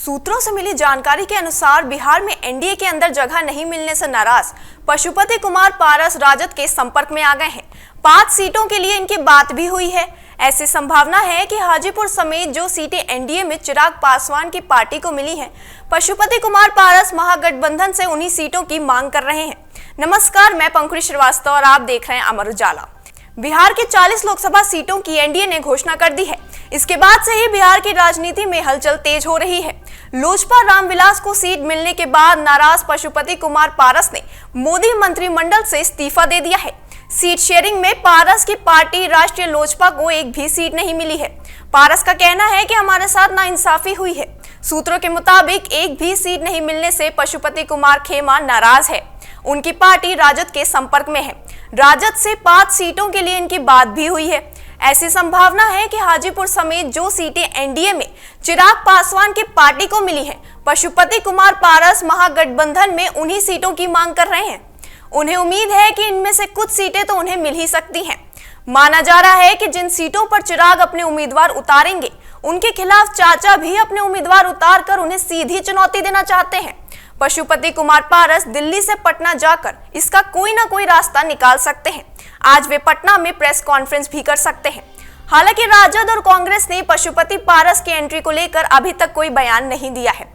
सूत्रों से मिली जानकारी के अनुसार बिहार में एनडीए के अंदर जगह नहीं मिलने से नाराज पशुपति कुमार पारस राजद के संपर्क में आ गए हैं। 5 सीटों के लिए इनकी बात भी हुई है। ऐसी संभावना है कि हाजीपुर समेत जो सीटें एनडीए में चिराग पासवान की पार्टी को मिली हैं, पशुपति कुमार पारस महागठबंधन से उन्हीं सीटों की मांग कर रहे हैं। नमस्कार, मैं पंखुड़ी श्रीवास्तव और आप देख रहे हैं अमर उजाला। बिहार की 40 लोकसभा सीटों की एनडीए ने घोषणा कर दी है। इसके बाद से ही बिहार की राजनीति में हलचल तेज हो रही है। लोजपा रामविलास को सीट मिलने के बाद नाराज पशुपति कुमार पारस ने मोदी मंत्रिमंडल से इस्तीफा दे दिया है। सीट शेयरिंग में पारस की पार्टी राष्ट्रीय लोजपा को एक भी सीट नहीं मिली है। पारस का कहना है कि हमारे साथ नाइंसाफी हुई है। सूत्रों के मुताबिक एक भी सीट नहीं मिलने से पशुपति कुमार खेमा नाराज है। उनकी पार्टी राजद के संपर्क में है। राजद से 5 सीटों के लिए इनकी बात भी हुई है। ऐसी संभावना है कि हाजीपुर समेत जो सीटें एनडीए में चिराग पासवान की पार्टी को मिली हैं, पशुपति कुमार पारस महागठबंधन में उन्हीं सीटों की मांग कर रहे हैं। उन्हें उम्मीद है कि इनमें से कुछ सीटें तो उन्हें मिल ही सकती हैं। माना जा रहा है कि जिन सीटों पर चिराग अपने उम्मीदवार उतारेंगे, उनके खिलाफ चाचा भी अपने उम्मीदवार उतार कर उन्हें सीधी चुनौती देना चाहते हैं। पशुपति कुमार पारस दिल्ली से पटना जाकर इसका कोई ना कोई रास्ता निकाल सकते हैं। आज वे पटना में प्रेस कॉन्फ्रेंस भी कर सकते हैं। हालांकि राजद और कांग्रेस ने पशुपति पारस की एंट्री को लेकर अभी तक कोई बयान नहीं दिया है।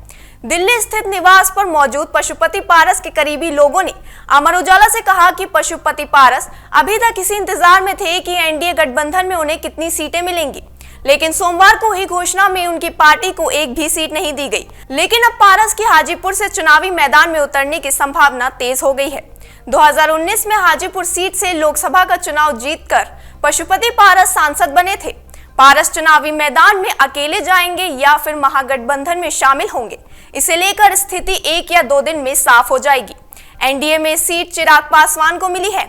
दिल्ली स्थित निवास पर मौजूद पशुपति पारस के करीबी लोगों ने अमर उजाला से कहा कि पशुपति पारस अभी तक इसी इंतजार में थे कि एनडीए गठबंधन में उन्हें कितनी सीटें मिलेंगी, लेकिन सोमवार को हुई घोषणा में उनकी पार्टी को एक भी सीट नहीं दी गई। लेकिन अब पारस की हाजीपुर से चुनावी मैदान में उतरने की संभावना तेज हो गई है। 2019 में हाजीपुर सीट से लोकसभा का चुनाव जीतकर पशुपति पारस सांसद बने थे। पारस चुनावी मैदान में अकेले जाएंगे या फिर महागठबंधन में शामिल होंगे, इसे लेकर स्थिति 1 या 2 दिन में साफ हो जाएगी। एनडीए में सीट चिराग पासवान को मिली है।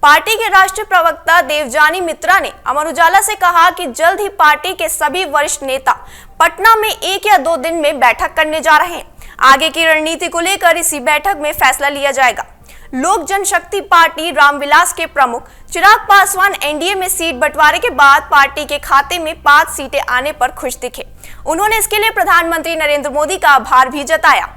पार्टी के राष्ट्रीय प्रवक्ता देवजानी मित्रा ने अमर उजाला से कहा कि जल्द ही पार्टी के सभी वरिष्ठ नेता पटना में 1 या 2 दिन में बैठक करने जा रहे हैं। आगे की रणनीति को लेकर इसी बैठक में फैसला लिया जाएगा। लोक जनशक्ति पार्टी रामविलास के प्रमुख चिराग पासवान एनडीए में सीट बंटवारे के बाद पार्टी के खाते में 5 सीटें आने पर खुश दिखे। उन्होंने इसके लिए प्रधानमंत्री नरेंद्र मोदी का आभार भी जताया।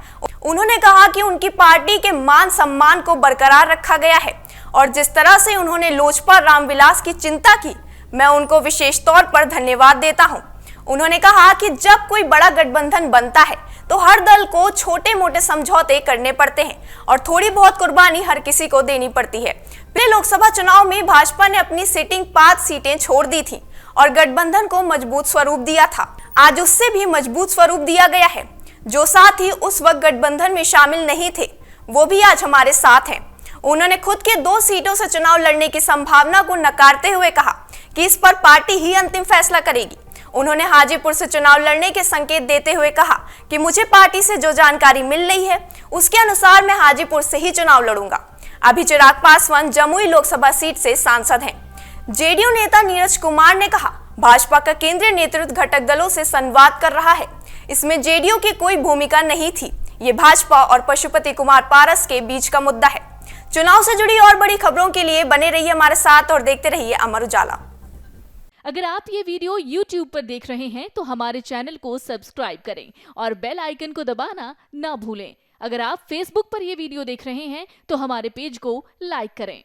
उन्होंने कहा कि उनकी पार्टी के मान सम्मान को बरकरार रखा गया है और जिस तरह से उन्होंने लोजपा रामविलास की चिंता की, मैं उनको विशेष तौर पर धन्यवाद देता हूं। उन्होंने कहा कि जब कोई बड़ा गठबंधन बनता है तो हर दल को छोटे मोटे समझौते करने पड़ते हैं और थोड़ी बहुत कुर्बानी हर किसी को देनी पड़ती है। पिछले लोकसभा चुनाव में भाजपा ने अपनी सिटिंग 5 सीटें छोड़ दी थी और गठबंधन को मजबूत स्वरूप दिया था। आज उससे भी मजबूत स्वरूप दिया गया है। जो साथी उस वक्त गठबंधन में शामिल नहीं थे, वो भी आज हमारे साथ हैं। उन्होंने खुद के 2 सीटों से चुनाव लड़ने की संभावना को नकारते हुए कहा कि इस पर पार्टी ही अंतिम फैसला करेगी। उन्होंने हाजीपुर से चुनाव लड़ने के संकेत देते हुए कहा कि मुझे पार्टी से जो जानकारी मिल रही है, उसके अनुसार मैं हाजीपुर से ही चुनाव लड़ूंगा। अभी चिराग पासवान जमुई लोकसभा सीट से सांसद हैं। जेडीयू नेता नीरज कुमार ने कहा, भाजपा का केंद्रीय नेतृत्व घटक दलों से संवाद कर रहा है। इसमें जेडीयू की कोई भूमिका नहीं थी। ये भाजपा और पशुपति कुमार पारस के बीच का मुद्दा है। चुनाव से जुड़ी और बड़ी खबरों के लिए बने रहिए हमारे साथ और देखते रहिए अमर उजाला। अगर आप ये वीडियो YouTube पर देख रहे हैं तो हमारे चैनल को सब्सक्राइब करें और बेल आइकन को दबाना ना भूलें। अगर आप Facebook पर ये वीडियो देख रहे हैं तो हमारे पेज को लाइक करें।